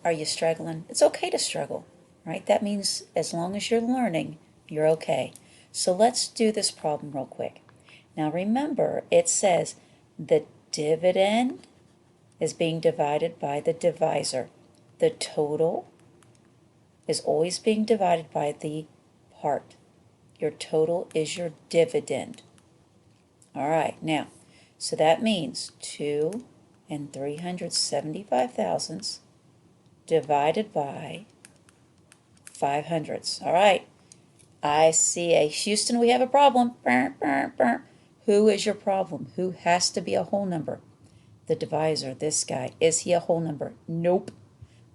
Are you struggling? It's okay to struggle, right? That means as long as you're learning, you're okay. So let's do this problem real quick. Now remember, it says the dividend is being divided by the divisor. The total is always being divided by the part. Your total is your dividend. All right, now, so that means 2 and 375 thousandths divided by 5 hundredths. All right, I see a Houston, we have a problem. Who is your problem? Who has to be a whole number? The divisor, this guy. Is he a whole number? Nope.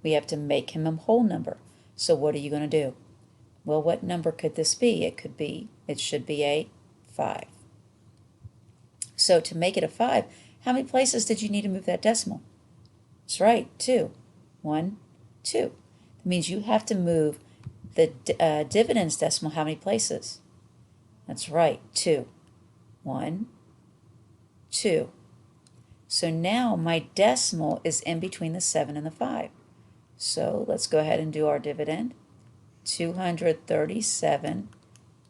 We have to make him a whole number. So what are you going to do? Well, what number could this be? It should be a 5. So to make it a 5, how many places did you need to move that decimal? That's right, 2. 1, 2. That means you have to move the dividends decimal how many places? That's right, 2. 1, 2. So now my decimal is in between the 7 and the 5. So let's go ahead and do our dividend. 237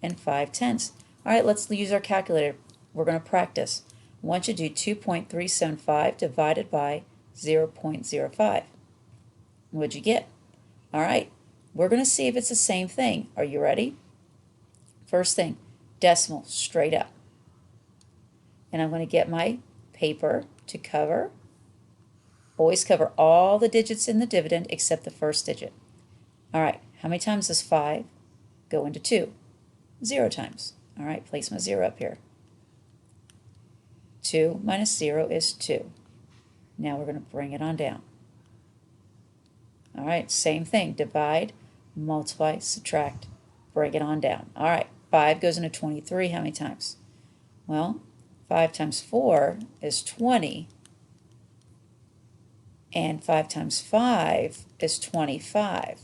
and 5/10. All right, let's use our calculator. We're going to practice. I want you to do 2.375 divided by 0.05. What'd you get? All right, we're going to see if it's the same thing. Are you ready? First thing, decimal straight up. And I'm going to get my paper to cover. Always cover all the digits in the dividend except the first digit. All right, how many times does 5 go into 2? 0 times. All right, place my 0 up here. 2 minus 0 is 2. Now we're going to bring it on down. All right, same thing. Divide, multiply, subtract, bring it on down. All right, 5 goes into 23 how many times? Well, 5 times 4 is 20. And 5 times 5 is 25.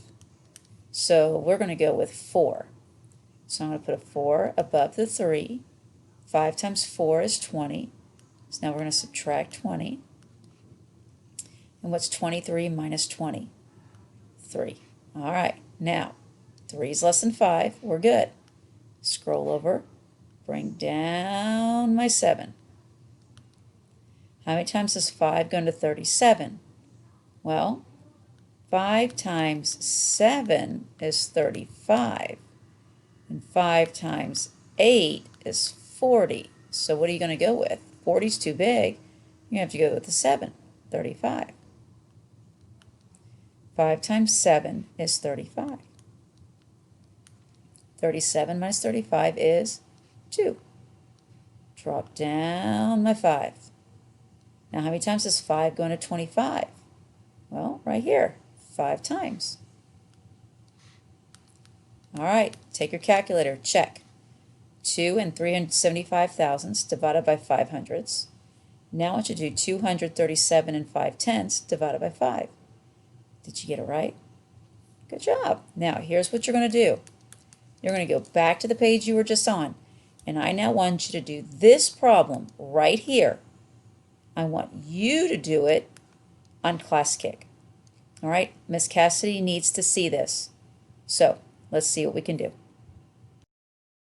So we're going to go with 4. So I'm going to put a 4 above the 3. 5 times 4 is 20. So now we're going to subtract 20. And what's 23 minus 20? 3. All right, now 3 is less than 5. We're good. Scroll over, bring down my 7. How many times does 5 go into 37? Well, 5 times 7 is 35. And 5 times 8 is 40. So what are you going to go with? 40 is too big. You have to go with the 7, 35. 5 times 7 is 35. 37 minus 35 is 2. Drop down my 5. Now how many times does 5 go into 25? Well, right here, 5 times. All right, take your calculator, check. 2 and 375 thousandths divided by 5 hundredths. Now I want you to do 237 and 5/10 divided by 5. Did you get it right? Good job. Now here's what you're going to do. You're going to go back to the page you were just on, and I now want you to do this problem right here. I want you to do it on Classkick. All right, Miss Cassidy needs to see this. So let's see what we can do.